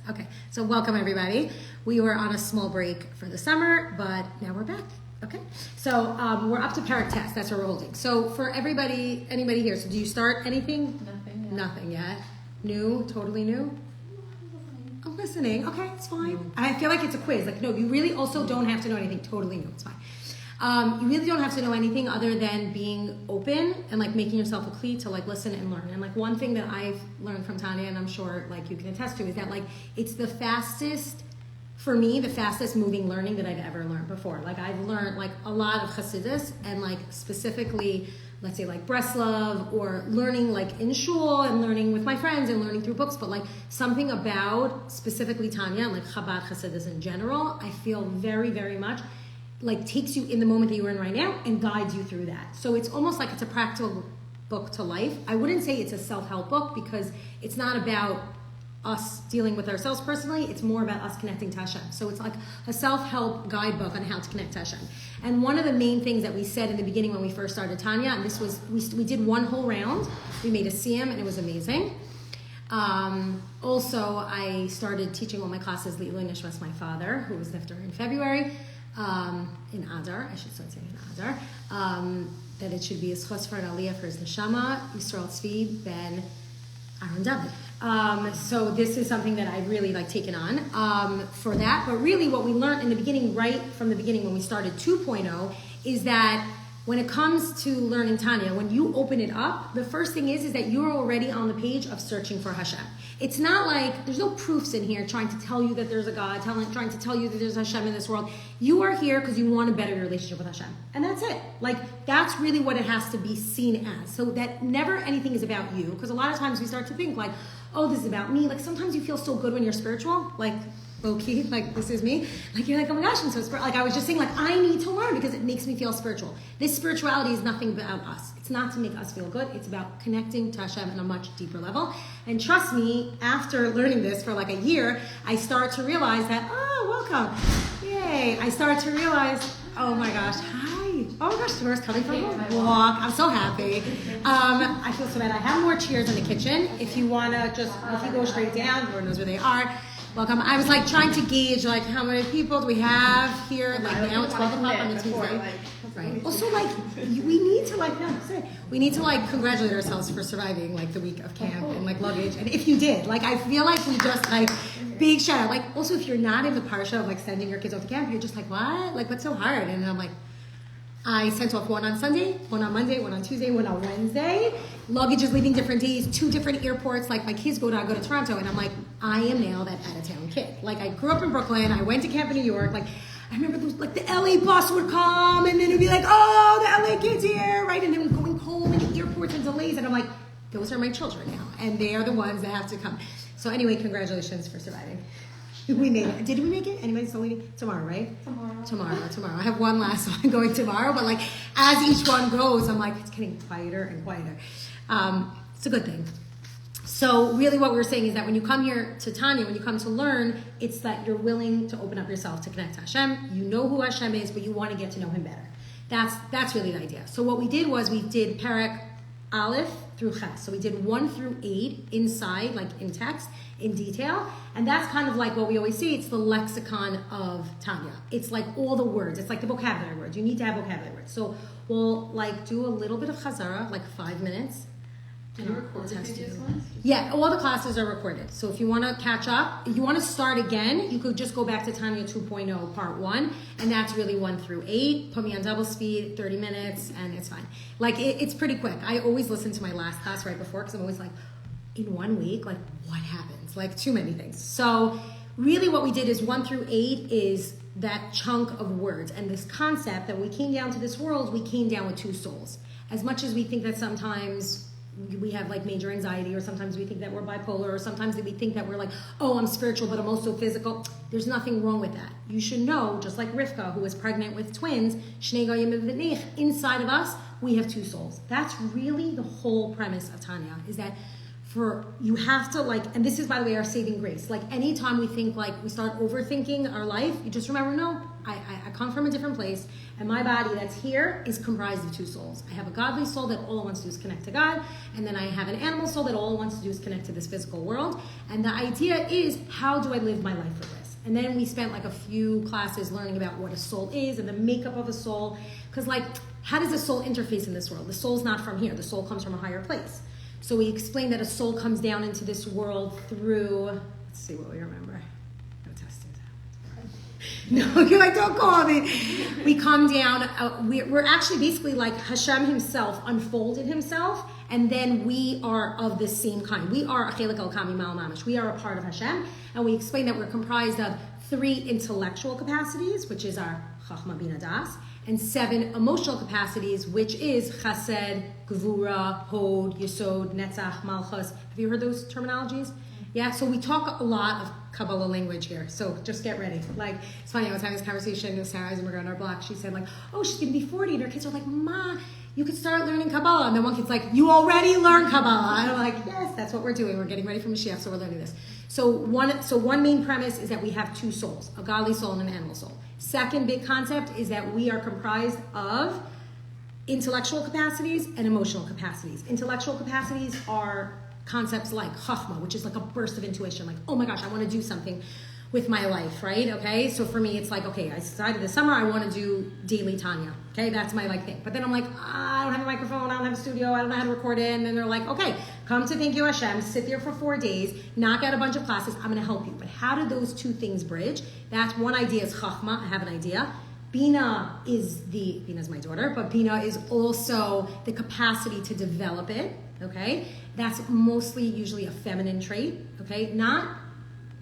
Okay, so welcome everybody. We were on a small break for the summer, but now we're back. Okay, so we're up to Parak Test. That's what we're holding. So for anybody here, so do you start anything? Nothing yet. Nothing yet. New? Totally new? I'm listening. Okay, it's fine. I feel like it's a quiz. Like, no, you really also don't have to know anything. Totally new. It's fine. You really don't have to know anything other than being open and like making yourself a kli to like listen and learn. And like one thing that I've learned from Tanya, and I'm sure like you can attest to, is that like it's the fastest, for me, the fastest moving learning that I've ever learned before. Like I've learned like a lot of Chassidus and like specifically, let's say like Breslov or learning like in shul and learning with my friends and learning through books, but like something about specifically Tanya and like Chabad Chassidus in general, I feel very, very much like takes you in the moment that you're in right now and guides you through that. So it's almost like it's a practical book to life. I wouldn't say it's a self-help book because it's not about us dealing with ourselves personally. It's more about us connecting to Hashem. So it's like a self-help guidebook on how to connect to Hashem. And one of the main things that we said in the beginning when we first started Tanya, and this was, we did one whole round. We made a siyum and it was amazing. Also, I started teaching all my classes, Le'ilui Nishmas, my father, who was nifter in February. In Adar, I should start saying in Adar, that it should be a schos for an aliyah for his neshama, Yisrael Tzvi ben Aaron David. So this is something that I've really like taken on for that. But really what we learned in the beginning, right from the beginning when we started 2.0, is that when it comes to learning Tanya, when you open it up, the first thing is that you're already on the page of searching for Hashem. It's not like, there's no proofs in here trying to tell you that there's a God, trying to tell you that there's Hashem in this world. You are here because you want to better your relationship with Hashem. And that's it. Like, that's really what it has to be seen as. So that never anything is about you. Because a lot of times we start to think like, oh, this is about me. Like, sometimes you feel so good when you're spiritual. Like, low-key, like this is me. Like you're like, oh my gosh, I'm so spiritual. Like I was just saying, like I need to learn because it makes me feel spiritual. This spirituality is nothing about us. It's not to make us feel good. It's about connecting to Hashem on a much deeper level. And trust me, after learning this for like a year, I start to realize that, oh, welcome. Yay. I start to realize, oh my gosh, hi. Oh my gosh, Tamar's coming from a walk. I'm so happy. I feel so bad. I have more chairs in the kitchen. If you want to just, if you go straight down, Lord knows where they are. Welcome. I was like trying to gauge like how many people do we have here? Like now it's 12 o'clock on the Tuesday. Right. Also like we need to like we need to like congratulate ourselves for surviving like the week of camp and like luggage. And if you did, like I feel like we just like big shout out. Like also if you're not in the parsha of like sending your kids off to camp, you're just like, what? Like what's so hard? And I'm like, I sent off one on Sunday, one on Monday, one on Tuesday, one on Wednesday. Luggage is leaving different days, 2 different airports. Like my kids go to Toronto, and I'm like, I am now that out-of-town kid. Like I grew up in Brooklyn, I went to camp in New York. Like I remember those, like the LA bus would come, and then it'd be like, oh, the LA kid's here, right? And then going home and the airports and delays, and I'm like, those are my children now, and they are the ones that have to come. So anyway, congratulations for surviving. We made it. Did we make it? Anybody still waiting? Tomorrow, right? Tomorrow. I have one last one going tomorrow, but like as each one goes, I'm like, it's getting quieter and quieter. It's a good thing. So really what we're saying is that when you come here to Tanya, when you come to learn, it's that you're willing to open up yourself to connect to Hashem. You know who Hashem is, but you want to get to know him better. That's really the idea. So what we did was we did Parak Aleph through Ches. So we did 1 through 8 inside, like in text, in detail. And that's kind of like what we always say, it's the lexicon of Tanya. It's like all the words. It's like the vocabulary words. You need to have vocabulary words. So we'll like do a little bit of Chazara, like 5 minutes. Do you record the previous ones? Yeah, all the classes are recorded. So if you want to catch up, if you want to start again, you could just go back to Tanya 2.0 part 1, and that's really 1 through 8. Put me on double speed, 30 minutes, and it's fine. Like, it's pretty quick. I always listen to my last class right before, because I'm always like, in 1 week, like, what happens? Like, too many things. So really what we did is 1 through 8 is that chunk of words, and this concept that when we came down to this world, we came down with 2 souls. As much as we think that sometimes we have like major anxiety, or sometimes we think that we're bipolar, or sometimes we think that we're like, oh, I'm spiritual, but I'm also physical. There's nothing wrong with that. You should know, just like Rivka, who was pregnant with twins, inside of us, we have 2 souls. That's really the whole premise of Tanya, is that you have to and this is, by the way, our saving grace. Like anytime we think we start overthinking our life, you just remember, no, I come from a different place, and my body that's here is comprised of two souls. I have a godly soul that all it wants to do is connect to God, and then I have an animal soul that all it wants to do is connect to this physical world. And the idea is, how do I live my life for this? And then we spent a few classes learning about what a soul is and the makeup of a soul, because how does a soul interface in this world? The soul's not from here. The soul comes from a higher place. So we explained that a soul comes down into this world through, let's see what we remember. No testing. No, you're don't call me. We come down, we're actually basically Hashem himself unfolded himself, and then we are of the same kind. We are Achelik al-Kami Ma'al Mamish. We are a part of Hashem, and we explained that we're comprised of 3 intellectual capacities, which is our Chachma Bina Das, and 7 emotional capacities, which is Chesed, Gvura, Hod, Yesod, Netzach, Malchus. Have you heard those terminologies? Yeah, so we talk a lot of Kabbalah language here, so just get ready. It's funny, I was having this conversation with Sarah Eisenberg on our block. She said, oh, she's going to be 40, and her kids are like, Ma, you could start learning Kabbalah. And then one kid's like, you already learned Kabbalah. And I'm like, yes, that's what we're doing. We're getting ready for Mashiach, so we're learning this. So one main premise is that we have 2 souls, a godly soul and an animal soul. Second big concept is that we are comprised of intellectual capacities and emotional capacities. Intellectual capacities are concepts like chachma, which is a burst of intuition, oh my gosh, I want to do something with my life, right? Okay, so for me, it's okay, I decided this summer I want to do daily Tanya. Okay, that's my thing. But then I'm I don't have a microphone, I don't have a studio, I don't know how to record it. And then they're okay, come to Thank You Hashem, sit there for 4 days, knock out a bunch of classes, I'm going to help you. But how do those 2 things bridge? That's one idea is chachma, I have an idea. Bina is my daughter, but Bina is also the capacity to develop it, okay? That's mostly usually a feminine trait, okay? Not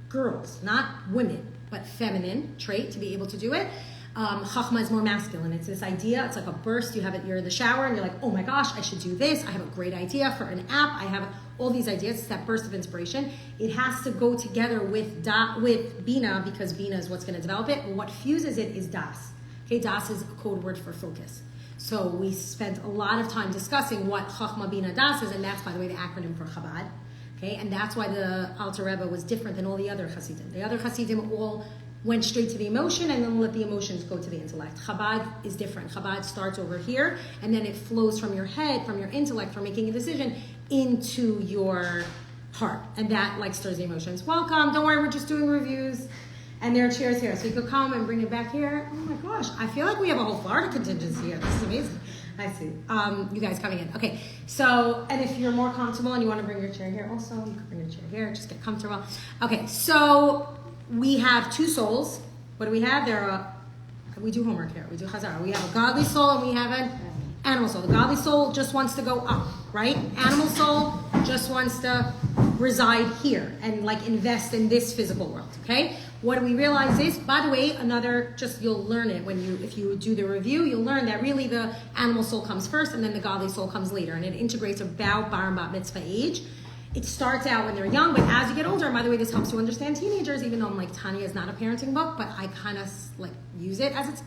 girls, not women, but feminine trait to be able to do it. Chachma is more masculine. It's this idea, it's a burst. You're in the shower and you're oh my gosh, I should do this. I have a great idea for an app. I have all these ideas. It's that burst of inspiration. It has to go together with Bina, because Bina is what's going to develop it. And what fuses it is Das. Okay, Das is a code word for focus. So we spent a lot of time discussing what Chachma Bina Das is, and that's, by the way, the acronym for Chabad. Okay, and that's why the Alter Rebbe was different than all the other Hasidim. The other Hasidim all went straight to the emotion and then let the emotions go to the intellect. Chabad is different. Chabad starts over here, and then it flows from your head, from your intellect, from making a decision, into your heart. And that stirs the emotions. Welcome, don't worry, we're just doing reviews. And there are chairs here, so you could come and bring it back here. Oh my gosh, I feel like we have a whole Florida contingency here. This is amazing. I see. You guys coming in. Okay, so, and if you're more comfortable and you want to bring your chair here also, you can bring your chair here, just get comfortable. Okay, so we have 2 souls. What do we have? We do homework here. We do chazara. We have a godly soul and we have an animal soul. The godly soul just wants to go up, right? Animal soul just wants to reside here and invest in this physical world, okay? What do we realize is, by the way, you'll learn it if you do the review, you'll learn that really the animal soul comes first and then the godly soul comes later, and it integrates about bar and bat mitzvah age. It starts out when they're young, but as you get older, and by the way, this helps you understand teenagers, even though Tanya is not a parenting book, but I kind of use it as it's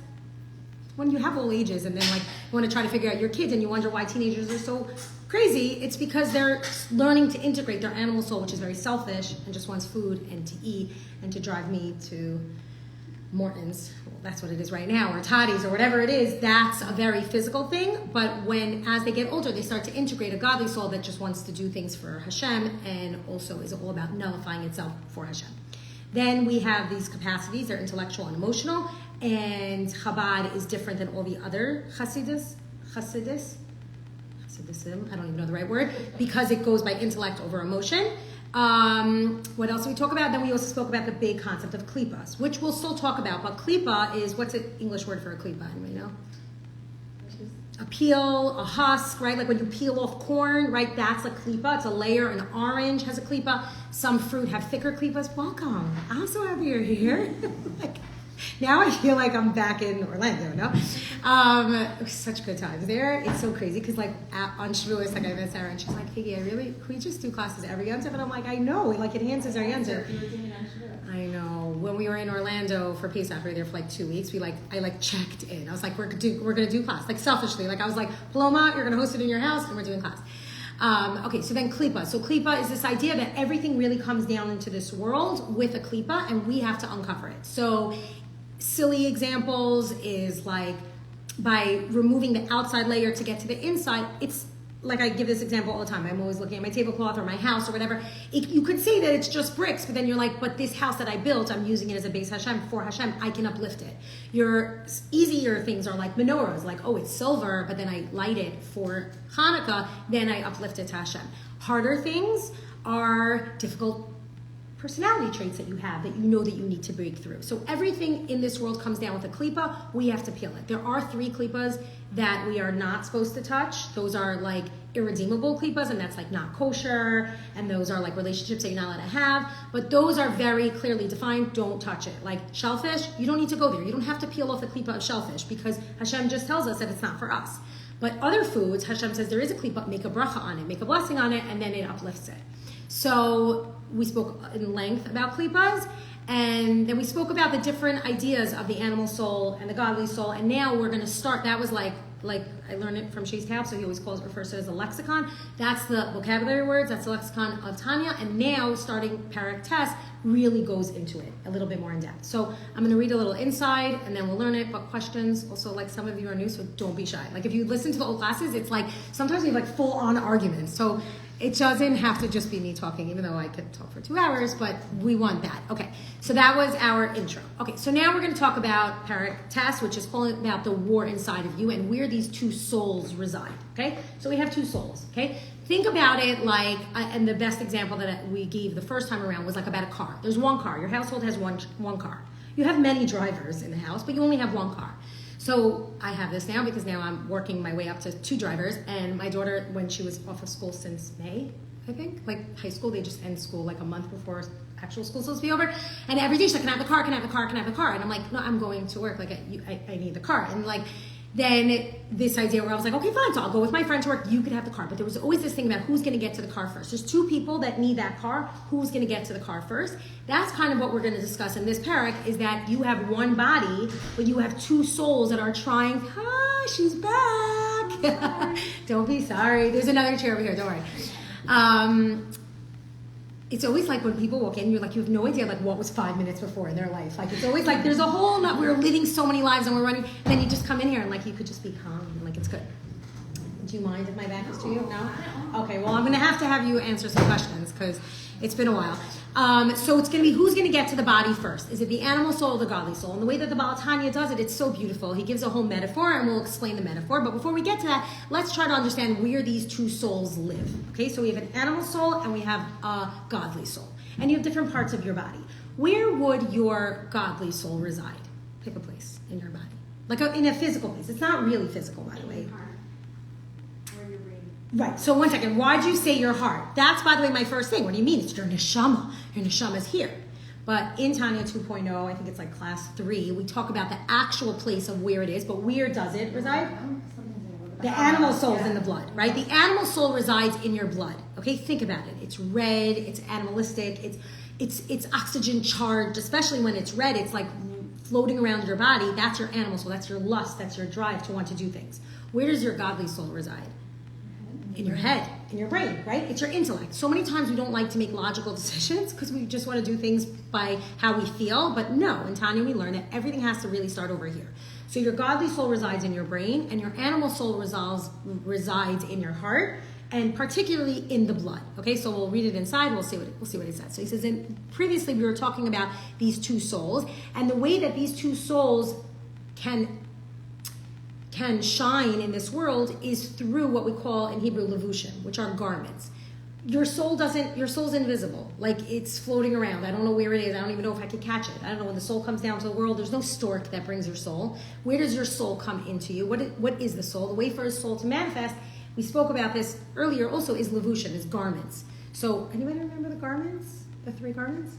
when you have all ages, and then you want to try to figure out your kids and you wonder why teenagers are so crazy. It's because they're learning to integrate their animal soul, which is very selfish and just wants food and to eat and to drive me to Morton's. Well, that's what it is right now, or Toddy's, or whatever it is. That's a very physical thing. But as they get older, they start to integrate a godly soul that just wants to do things for Hashem and also is all about nullifying itself for Hashem. Then we have these capacities. They're intellectual and emotional. And Chabad is different than all the other Chassidim, I don't even know the right word, because it goes by intellect over emotion. What else did we talk about? Then we also spoke about the big concept of klipas, which we'll still talk about. But klipa is, what's the English word for a klipa? Anybody know? A peel, a husk, right? When you peel off corn, right? That's a klipa. It's a layer. An orange has a klipa. Some fruit have thicker klipas. Welcome. I'm so happy you're here. Now I feel like I'm back in Orlando, no? It was such good times there. It's so crazy because on Shavuos, I met Sarah and she's like, Faigy, can we just do classes every Yom Tov? And I'm like, I know, it enhances our Yom Tov. I know. When we were in Orlando for Pesach, we were there for 2 weeks. I checked in. I was like, we're gonna do class. Selfishly. I was like, Paloma, you're gonna host it in your house and we're doing class. Okay, so then klipa. So klipa is this idea that everything really comes down into this world with a klipa, and we have to uncover it. So silly examples is like by removing the outside layer to get to the inside. It's like I give this example all the time. I'm always looking at my tablecloth or my house or whatever. You could say that it's just bricks, but then you're like, but this house that I built, I'm using it as a base Hashem, for Hashem, I can uplift it. Your easier things are like menorahs, like, oh, it's silver, but then I light it for Hanukkah, then I uplift it to Hashem. Harder things are difficult personality traits that you have that you know that you need to break through. So everything in this world comes down with a klipa. We have to peel it. There are 3 klipas that we are not supposed to touch. Those are like irredeemable klipas, and that's like not kosher, and those are like relationships that you're not allowed to have. But those are very clearly defined. Don't touch it. Like shellfish, you don't need to go there. You don't have to peel off the klipa of shellfish because Hashem just tells us that it's not for us. But other foods, Hashem says there is a klipa, make a bracha on it, make a blessing on it, and then it uplifts it. So we spoke in length about klipas, and then we spoke about the different ideas of the animal soul and the godly soul, and now we're going to start. That was like I learned it from Shay's Tab, so he always refers to it as a lexicon. That's the vocabulary words, that's the lexicon of Tanya, and now starting Parak Test really goes into it a little bit more in depth. So I'm going to read a little inside, and then we'll learn it, but questions, also like some of you are new, so don't be shy. Like if you listen to the old classes, it's like sometimes we have like full on arguments, so it doesn't have to just be me talking, even though I could talk for 2 hours, but we want that. Okay, so that was our intro. Okay, so now we're going to talk about Parak Test, which is all about the war inside of you and where these 2 souls reside. Okay, so we have 2 souls. Okay, think about it like, and the best example that we gave the first time around was like about a car. There's one car. Your household has one car. You have many drivers in the house, but you only have one car. So I have this now because now I'm working my way up to 2 drivers, and my daughter, when she was off of school since May, I think, like high school, they just end school like a month before actual school's supposed to be over, and every day she's like, can I have the car, can I have the car, can I have the car? And I'm like, no, I'm going to work, like I need the car. And like, then this idea where I was like, okay, fine, so I'll go with my friend to work, you could have the car. But there was always this thing about who's going to get to the car first. There's 2 people that need that car, who's going to get to the car first? That's kind of what we're going to discuss in this parak, is that you have one body, but you have 2 souls that are trying, she's back. Don't be sorry. There's another chair over here, don't worry. It's always like when people walk in, you're like, you have no idea like what was 5 minutes before in their life. Like it's always like there's a whole lot, we're living so many lives and we're running, and then you just come in here and like you could just be calm and like it's good. Do you mind if my back is to you? No? Okay, well I'm gonna have you answer some questions because it's been a while. So it's going to be who's going to get to the body first. Is it the animal soul or the godly soul? And the way that the Baal Tanya does it, it's so beautiful. He gives a whole metaphor, and we'll explain the metaphor. But before we get to that, let's try to understand where these 2 souls live. Okay, so we have an animal soul and we have a godly soul. And you have different parts of your body. Where would your godly soul reside? Pick a place in your body. Like in a physical place. It's not really physical, by the way. Right, so one second. Why'd you say your heart? That's, by the way, my first thing. What do you mean? It's your neshama. Your neshama is here. But in Tanya 2.0, I think it's like class 3, we talk about the actual place of where it is, but where does it reside? The animal soul is in the blood, right? The animal soul resides in your blood. Okay, think about it. It's red, it's animalistic, it's oxygen charged, especially when it's red, it's like floating around your body. That's your animal soul, that's your lust, that's your drive to want to do things. Where does your godly soul reside? In your head, in your brain, right? It's your intellect. So many times we don't like to make logical decisions because we just want to do things by how we feel. But no, in Tanya we learn that everything has to really start over here. So your godly soul resides in your brain, and your animal soul resides in your heart, and particularly in the blood. Okay, so we'll read it inside. We'll see what it says. So he says, previously we were talking about these 2 souls, and the way that these 2 souls can shine in this world is through what we call in Hebrew levushim, which are garments. Your soul's invisible. Like it's floating around. I don't know where it is. I don't even know if I can catch it. I don't know when the soul comes down to the world. There's no stork that brings your soul. Where does your soul come into you? What is the soul? The way for a soul to manifest, we spoke about this earlier also, is levushim, is garments. So anybody remember the garments? The 3 garments?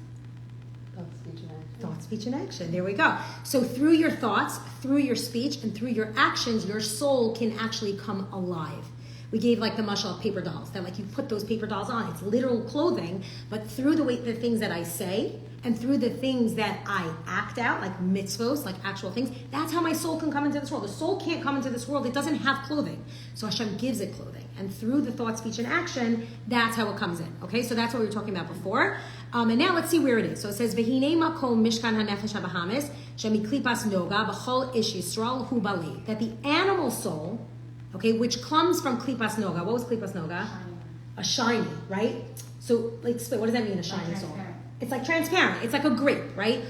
Thought, speech, and action. There we go. So through your thoughts, through your speech, and through your actions, your soul can actually come alive. We gave like the mashal of paper dolls. That like you put those paper dolls on. It's literal clothing, but through the things that I say, and through the things that I act out, like mitzvos, like actual things, that's how my soul can come into this world. The soul can't come into this world. It doesn't have clothing. So Hashem gives it clothing. And through the thought, speech, and action, that's how it comes in. Okay, so that's what we were talking about before. And now let's see where it is. So it says, V'hinei makom mishkan hanefesh habahamis, shemiklipas noga, b'chol ish Yisrael hu bali. That the animal soul, okay, which comes from klipas noga. What was klipas noga? A shiny, right? So, like, what does that mean, a shiny soul? It's like transparent. It's like a grape, right?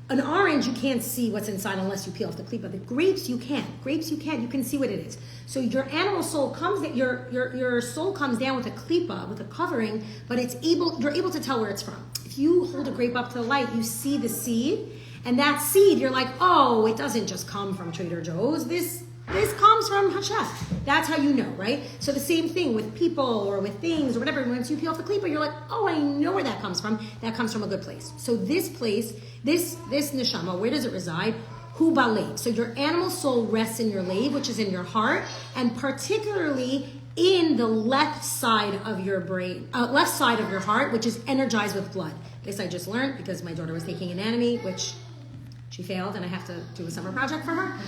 An orange, you can't see what's inside unless you peel off the klipa. The grapes, you can. Grapes, you can. You can see what it is. So your animal soul comes, your soul comes down with a klipa, with a covering, but you're able to tell where it's from. If you hold a grape up to the light, you see the seed, and that seed, you're like, oh, it doesn't just come from Trader Joe's. This comes from Hashem. That's how you know, right? So the same thing with people or with things or whatever. Once you peel off the klipa, you're like, oh, I know where that comes from. That comes from a good place. So this place, this neshama, where does it reside? Hu balev. So your animal soul rests in your lave, which is in your heart, and particularly in the left side of your brain, left side of your heart, which is energized with blood. This I just learned because my daughter was taking anatomy, which she failed, and I have to do a summer project for her.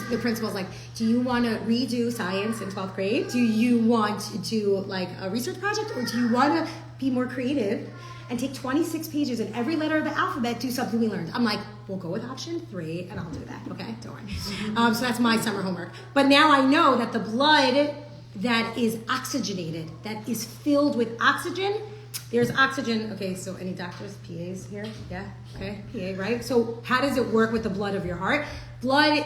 The principal's like, do you want to redo science in 12th grade? Do you want to do like a research project? Or do you want to be more creative and take 26 pages in every letter of the alphabet, do something we learned? I'm like, we'll go with option 3, and I'll do that, okay? Don't worry. So that's my summer homework. But now I know that the blood that is oxygenated, that is filled with oxygen, there's oxygen. Okay, so any doctors, PAs here? Yeah, okay, PA, right? So how does it work with the blood of your heart? Blood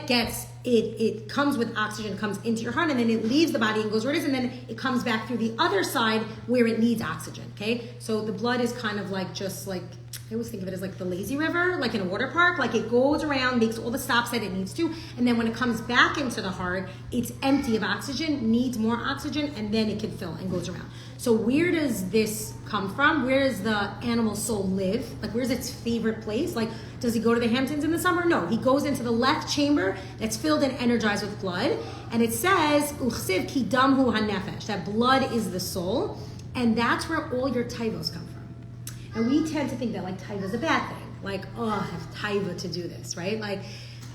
it comes with oxygen, comes into your heart, and then it leaves the body and goes where it is, and then it comes back through the other side where it needs oxygen, okay? So the blood is kind of like just like, I always think of it as like the lazy river, like in a water park. Like it goes around, makes all the stops that it needs to, and then when it comes back into the heart, it's empty of oxygen, needs more oxygen, and then it can fill and goes around. So where does this come from? Where does the animal soul live? Like where's its favorite place? Like does he go to the Hamptons in the summer? No, he goes into the left chamber that's filled and energized with blood. And it says, Uchsiv ki dam hu hanefesh, that blood is the soul, and that's where all your taivos come from. And we tend to think that like taiva is a bad thing. Like, oh, I have taiva to do this, right? Like,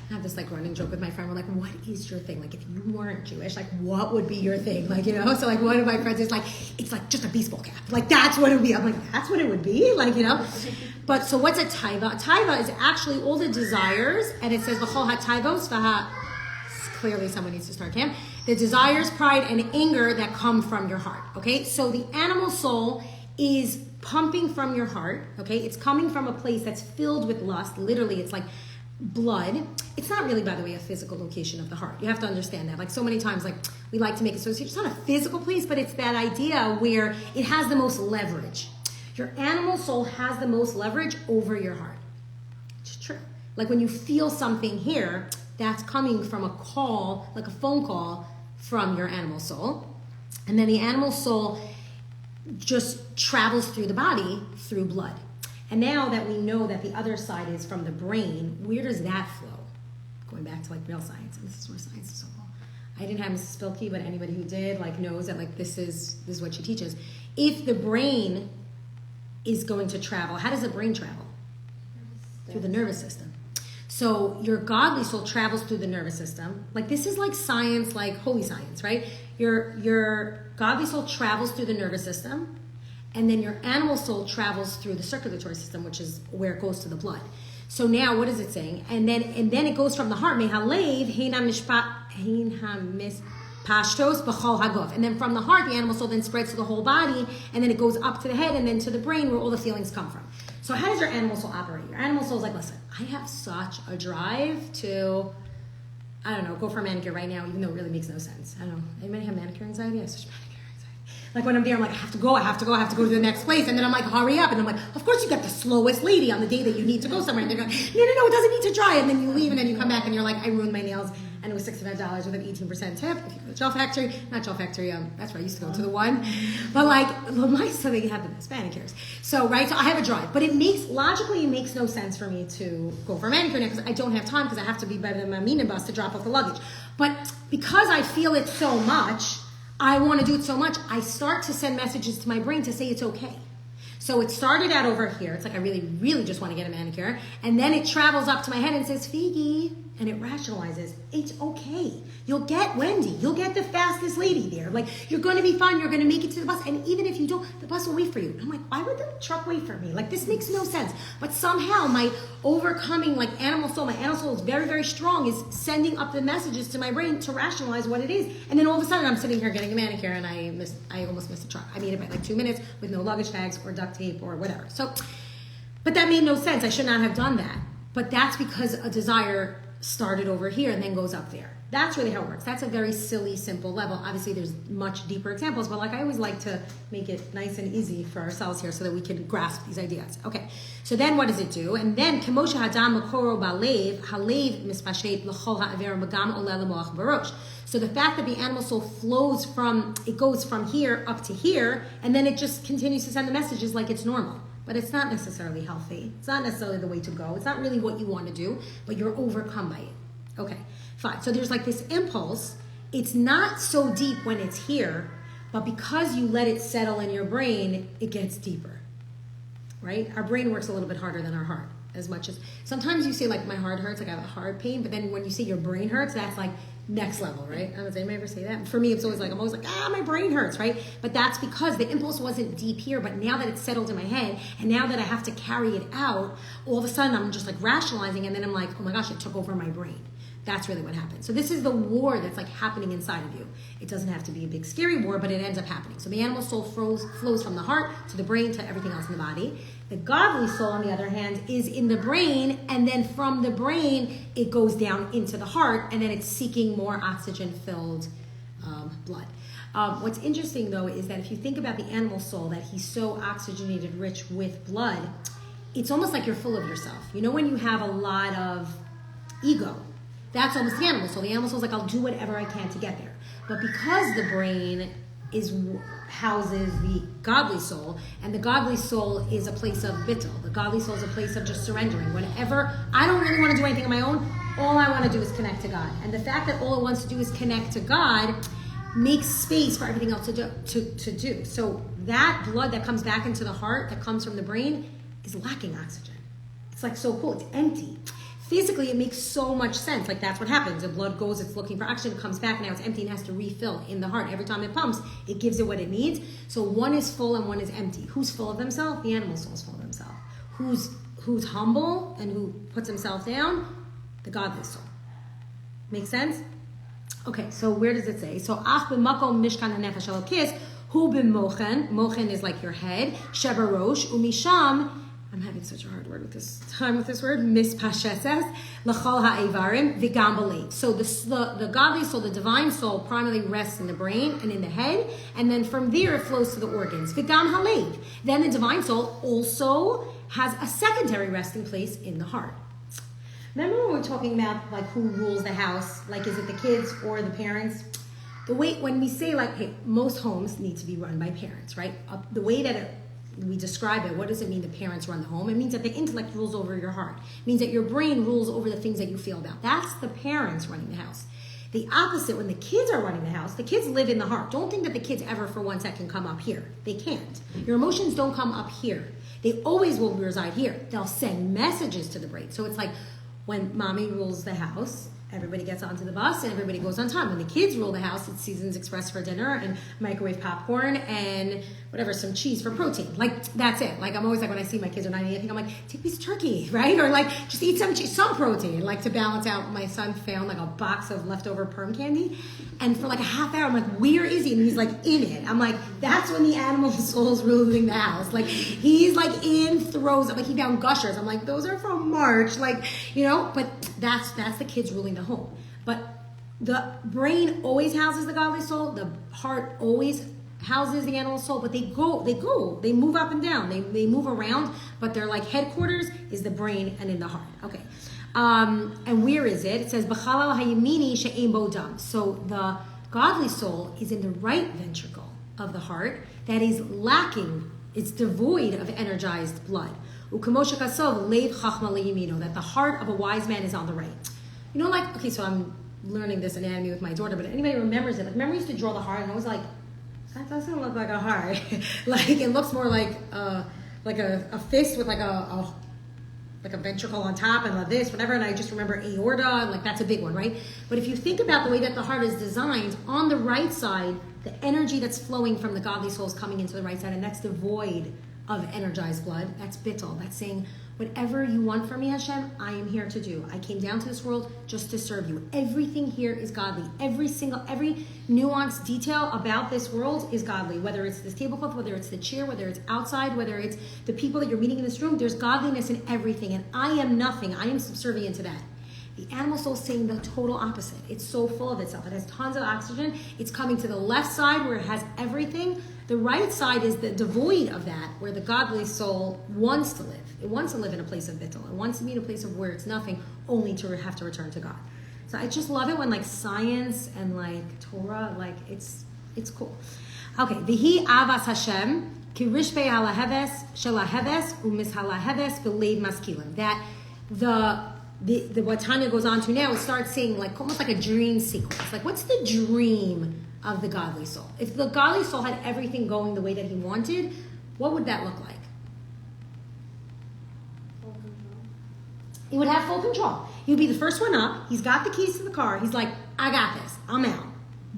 I have this like running joke with my friend. We're like, what is your thing? Like, if you weren't Jewish, like, what would be your thing? Like, you know? So like, one of my friends is like, it's like just a baseball cap. Like, that's what it would be. I'm like, that's what it would be? Like, you know? But so what's a taiva? A taiva is actually all the desires, and it says, v'chol ha-taivos, clearly someone needs to start camp. The desires, pride, and anger that come from your heart, okay? So the animal soul is pumping from your heart, okay? It's coming from a place that's filled with lust. Literally, it's like blood. It's not really, by the way, a physical location of the heart. You have to understand that. Like so many times, like we like to make associations. It's not a physical place, but it's that idea where it has the most leverage. Your animal soul has the most leverage over your heart. It's true. Like when you feel something here, that's coming from a call, like a phone call from your animal soul. And then the animal soul just travels through the body through blood. And now that we know that the other side is from the brain, where does that flow? Going back to like real science, and this is where science is so cool. I didn't have Mrs. Spilkey, but anybody who did like knows that like this is what she teaches. If the brain is going to travel, how does the brain travel? Through the nervous system. So your godly soul travels through the nervous system. Like this is like science, like holy science, right? Your godly soul travels through the nervous system, and then your animal soul travels through the circulatory system, which is where it goes to the blood. So now, what is it saying? And then it goes from the heart, mehalev hein hamispashtos b'chol haguf. And then from the heart, the animal soul then spreads to the whole body, and then it goes up to the head, and then to the brain, where all the feelings come from. So how does your animal soul operate? Your animal soul is like, listen, I have such a drive to, I don't know, go for a manicure right now, even though it really makes no sense. I don't know. Anybody have manicure anxiety? I have such manicure anxiety. Like when I'm there, I'm like, I have to go to the next place. And then I'm like, hurry up. And I'm like, of course you get the slowest lady on the day that you need to go somewhere. And they're going, no, it doesn't need to dry. And then you leave, and then you come back, and you're like, I ruined my nails. And it was $65 with an 18% tip. If you go to Gel Factory, not Gel Factory, that's where I used to go, to the one. But like, so they have the best manicures. So, right, so I have a drive. But it makes no sense for me to go for a manicure now, because I don't have time, because I have to be by the Mamina bus to drop off the luggage. But because I feel it so much, I want to do it so much, I start to send messages to my brain to say it's okay. So it started out over here. It's like I really, really just want to get a manicure. And then it travels up to my head and says, Faigy. And it rationalizes, it's okay. You'll get Wendy. You'll get the fastest lady there. Like, you're going to be fine. You're going to make it to the bus. And even if you don't, the bus will wait for you. And I'm like, why would the truck wait for me? Like, this makes no sense. But somehow my overcoming, like, animal soul, my animal soul is very, very strong, is sending up the messages to my brain to rationalize what it is. And then all of a sudden I'm sitting here getting a manicure and I almost missed the truck. I made it by like 2 minutes with no luggage tags or duct tape or whatever. So, but that made no sense. I should not have done that. But that's because a desire started over here and then goes up there. That's really how it works. That's a very silly, simple level. Obviously, there's much deeper examples, but like I always like to make it nice and easy for ourselves here so that we can grasp these ideas. Okay, so then what does it do? And then, Kemosha Hadam Makoro Balev, Halev Mispashet L'chol Ha'aver Magam Oleh L'moach Barosh. So the fact that the animal soul flows from, it goes from here up to here, and then it just continues to send the messages like it's normal. But it's not necessarily healthy. It's not necessarily the way to go. It's not really what you want to do, but you're overcome by it. Okay, fine. So there's like this impulse. It's not so deep when it's here, but because you let it settle in your brain, it gets deeper, right? Our brain works a little bit harder than our heart, as much as, sometimes you say like my heart hurts, like I have a heart pain, but then when you say your brain hurts, that's like next level, right? I don't know, does anybody ever say that? For me, it's always like, I'm always like, my brain hurts, right? But that's because the impulse wasn't deep here, but now that it's settled in my head, and now that I have to carry it out, all of a sudden I'm just like rationalizing, and then I'm like, oh my gosh, it took over my brain. That's really what happened. So this is the war that's like happening inside of you. It doesn't have to be a big scary war, but it ends up happening. So the animal soul flows from the heart to the brain to everything else in the body. The godly soul, on the other hand, is in the brain, and then from the brain, it goes down into the heart, and then it's seeking more oxygen-filled blood. What's interesting, though, is that if you think about the animal soul, that he's so oxygenated, rich with blood, it's almost like you're full of yourself. You know when you have a lot of ego? That's almost the animal soul. The animal soul is like, I'll do whatever I can to get there. But because the brain houses the godly soul, and the godly soul is a place of bittul. The godly soul is a place of just surrendering. Whenever I don't really want to do anything on my own, all I want to do is connect to God. And the fact that all it wants to do is connect to God makes space for everything else to do. So that blood that comes back into the heart, that comes from the brain, is lacking oxygen. It's like so cool. It's empty. Physically, it makes so much sense. Like that's what happens. The blood goes, it's looking for oxygen, comes back, now it's empty and has to refill in the heart. Every time it pumps, it gives it what it needs. So one is full and one is empty. Who's full of themselves? The animal soul is full of themselves. Who's humble and who puts himself down? The godly soul. Make sense? Okay, so where does it say? So ach b'makom mishkan hanefesh elokis hu b'mochen. Mochen is like your head. Shebarosh umisham. I'm having such a hard word with this word. Mispasheses l'chol ha'evarim v'gam b'leiv. So the godly soul, the divine soul, primarily rests in the brain and in the head, and then from there it flows to the organs. V'gam ha'leiv. Then the divine soul also has a secondary resting place in the heart. Remember when we were talking about like who rules the house? Like is it the kids or the parents? The way when we say like, hey, most homes need to be run by parents, right? The way that we describe it, what does it mean the parents run the home? It means that the intellect rules over your heart. It means that your brain rules over the things that you feel about. That's the parents running the house. The opposite, when the kids are running the house, the kids live in the heart. Don't think that the kids ever for 1 second come up here. They can't. Your emotions don't come up here. They always will reside here. They'll send messages to the brain. So it's like when mommy rules the house, everybody gets onto the bus and everybody goes on time. When the kids rule the house, it's Seasons Express for dinner and microwave popcorn and whatever, some cheese for protein. Like, that's it. Like, I'm always like, when I see my kids are not eating anything, I'm like, take a piece of turkey, right? Or like, just eat some cheese, some protein. Like, to balance out, my son found like a box of leftover perm candy. And for like a half hour, I'm like, where is he? And he's like, in it. I'm like, that's when the animal soul's ruling the house. Like, he's like in throes of, like, he found Gushers. I'm like, those are from March. Like, you know, but that's the kids ruling the home. But the brain always houses the godly soul. The heart always houses the animal soul. But they move up and down. They move around. But their like headquarters is the brain and in the heart. Okay. And where is it? It says, B'chalal hayamini she'ein bo dam. So the godly soul is in the right ventricle of the heart that is lacking. It's devoid of energized blood. U'kamosha kasov leiv chachma leyimino. That the heart of a wise man is on the right. You know, like, okay, so I'm learning this anatomy with my daughter, but anybody remembers it? Like, remember I used to draw the heart, and I was like, that doesn't look like a heart. Like, it looks more like a fist with like a ventricle on top and this, whatever, and I just remember aorta, and like that's a big one, right? But if you think about the way that the heart is designed, on the right side, the energy that's flowing from the godly soul is coming into the right side, and that's devoid of energized blood. That's bittul. That's saying, whatever you want from me, Hashem, I am here to do. I came down to this world just to serve you. Everything here is godly. Every nuanced detail about this world is godly. Whether it's this tablecloth, whether it's the chair, whether it's outside, whether it's the people that you're meeting in this room, there's godliness in everything. And I am nothing. I am subservient to that. The animal soul is saying the total opposite. It's so full of itself. It has tons of oxygen. It's coming to the left side where it has everything. The right side is the devoid of that, where the godly soul wants to live. It wants to live in a place of bittul. It wants to be in a place of where it's nothing, only to have to return to God. So I just love it when like science and like Torah, like it's cool. Okay, Vihi avas Hashem ki rishpei halaheves shelaheves umis halaheves v'leid maskilim. That the what Tanya goes on to now is start saying like almost like a dream sequence. Like what's the dream of the godly soul? If the godly soul had everything going the way that he wanted, what would that look like? Full control. He would have full control. He would be the first one up. He's got the keys to the car. He's like, I got this. I'm out.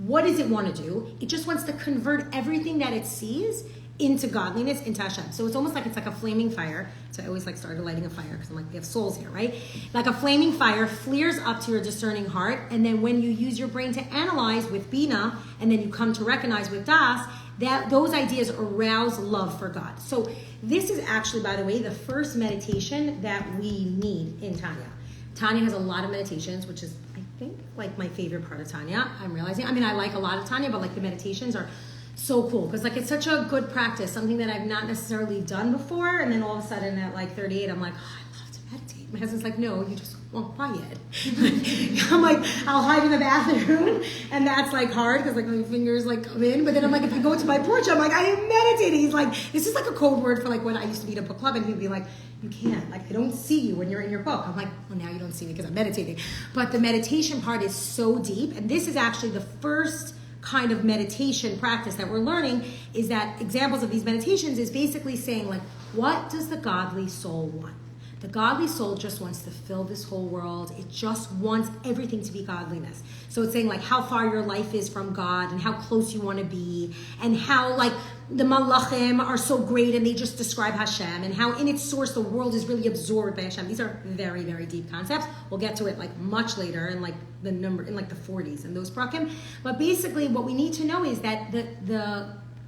What does it want to do? It just wants to convert everything that it sees into godliness, into Hashem. So it's almost like it's like a flaming fire. So I always like started lighting a fire because I'm like, we have souls here, right? Like a flaming fire flares up to your discerning heart. And then when you use your brain to analyze with Bina, and then you come to recognize with Das, that those ideas arouse love for God. So this is actually, by the way, the first meditation that we need in Tanya. Tanya has a lot of meditations, which is, I think, like my favorite part of Tanya. I'm realizing, I mean, I like a lot of Tanya, but like the meditations are so cool because like it's such a good practice, something that I've not necessarily done before, and then all of a sudden at like 38 I'm like, oh, I love to meditate. My husband's like, no, you just want quiet. I'm like, I'll hide in the bathroom, and that's like hard because like my fingers like come in, but then I'm like, if you go to my porch, I'm like, I am meditating. He's like, this is like a code word for like when I used to be at a book club, and he'd be like, you can't, like I don't see you when you're in your book. I'm like, well, now you don't see me because I'm meditating. But the meditation part is so deep, and this is actually the first kind of meditation practice that we're learning, is that examples of these meditations is basically saying like, what does the godly soul want? The godly soul just wants to fill this whole world. It just wants everything to be godliness. So it's saying like how far your life is from God and how close you want to be, and how like the malachim are so great and they just describe Hashem, and how in its source the world is really absorbed by Hashem. These are very, very deep concepts. We'll get to it like much later in like the number in like the 40s and those prakim. But basically what we need to know is that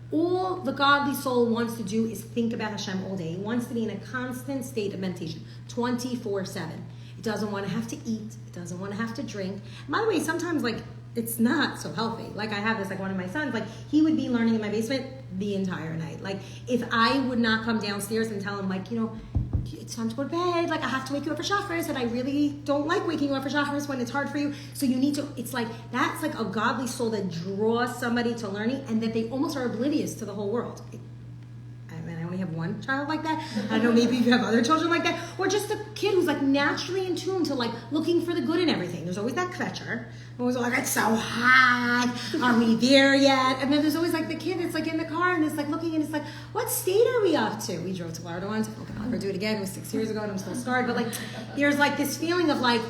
all the godly soul wants to do is think about Hashem all day. It wants to be in a constant state of meditation, 24/7. It doesn't want to have to eat. It doesn't want to have to drink. And by the way, sometimes like it's not so healthy. Like I have this, like one of my sons, like he would be learning in my basement the entire night. Like if I would not come downstairs and tell him like, you know, it's time to go to bed, like I have to wake you up for shacharis, and I really don't like waking you up for shacharis when it's hard for you, so you need to, it's like, that's like a godly soul that draws somebody to learning, and that they almost are oblivious to the whole world. I only have one child like that. I don't know, maybe you have other children like that, or just a kid who's like naturally in tune to like looking for the good in everything. There's always that kvetcher, always like, it's so hot, are we there yet? And then there's always like the kid that's like in the car and it's like looking, and it's like, what state are we up to? We drove to Florida once. Okay, I'll never do it again. It was 6 years ago and I'm still scarred. But like, there's like this feeling of like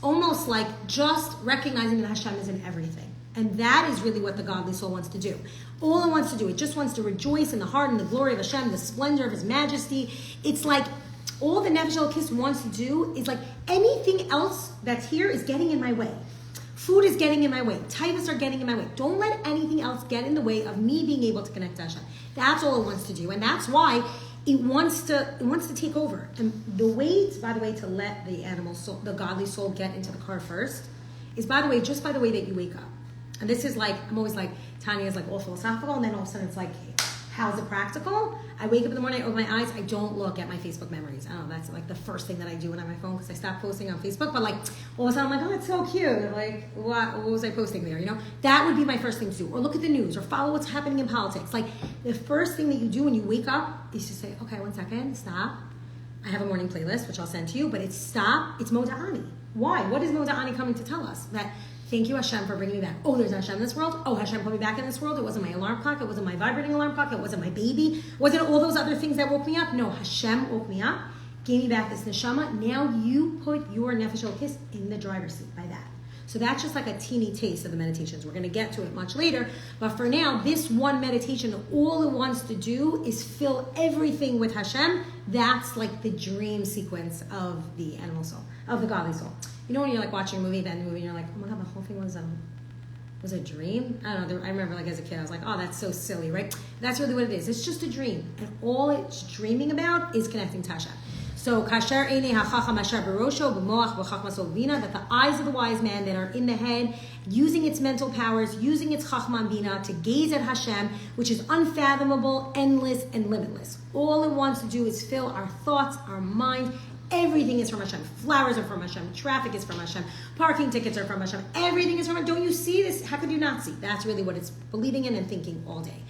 almost like just recognizing that Hashem is in everything. And that is really what the godly soul wants to do. All it wants to do, it just wants to rejoice in the heart and the glory of Hashem, the splendor of His majesty. It's like all the Nefesh Elokis wants to do is like anything else that's here is getting in my way. Food is getting in my way. Taivas are getting in my way. Don't let anything else get in the way of me being able to connect to Hashem. That's all it wants to do. And that's why it wants to take over. And the way, by the way, to let the animal soul, the godly soul get into the car first is, by the way, just by the way that you wake up. And this is like, I'm always like, Tanya is like all philosophical, and then all of a sudden it's like, how's it practical? I wake up in the morning, I open my eyes, I don't look at my Facebook memories. I don't know, that's like the first thing that I do when I'm on my phone, because I stopped posting on Facebook, but like, all of a sudden I'm like, oh, it's so cute. Like, what was I posting there, you know? That would be my first thing to do. Or look at the news, or follow what's happening in politics. Like, the first thing that you do when you wake up is to say, okay, 1 second, stop. I have a morning playlist, which I'll send to you, but it's stop, it's Moda'ani. Why? What is Moda'ani coming to tell us? That Thank you, Hashem, for bringing me back. Oh, there's Hashem in this world. Oh, Hashem put me back in this world. It wasn't my alarm clock. It wasn't my vibrating alarm clock. It wasn't my baby. It wasn't all those other things that woke me up. No, Hashem woke me up, gave me back this neshama. Now you put your nefesh elokis in the driver's seat by that. So that's just like a teeny taste of the meditations. We're going to get to it much later. But for now, this one meditation, all it wants to do is fill everything with Hashem. That's like the dream sequence of the animal soul, of the godly soul. You know when you're like watching a movie, then movie, and you're like, oh my God, the whole thing was a dream? I don't know. I remember like as a kid, I was like, oh, that's so silly, right? That's really what it is. It's just a dream. And all it's dreaming about is connecting to Hashem. So, kasher einei hachacham asher barosho b'moach b'chachma solvina, that the eyes of the wise man that are in the head, using its mental powers, using its chachma and bina to gaze at Hashem, which is unfathomable, endless, and limitless. All it wants to do is fill our thoughts, our mind. Everything is from Hashem. Flowers are from Hashem. Traffic is from Hashem. Parking tickets are from Hashem. Everything is from Hashem. Don't you see this? How could you not see? That's really what it's believing in and thinking all day.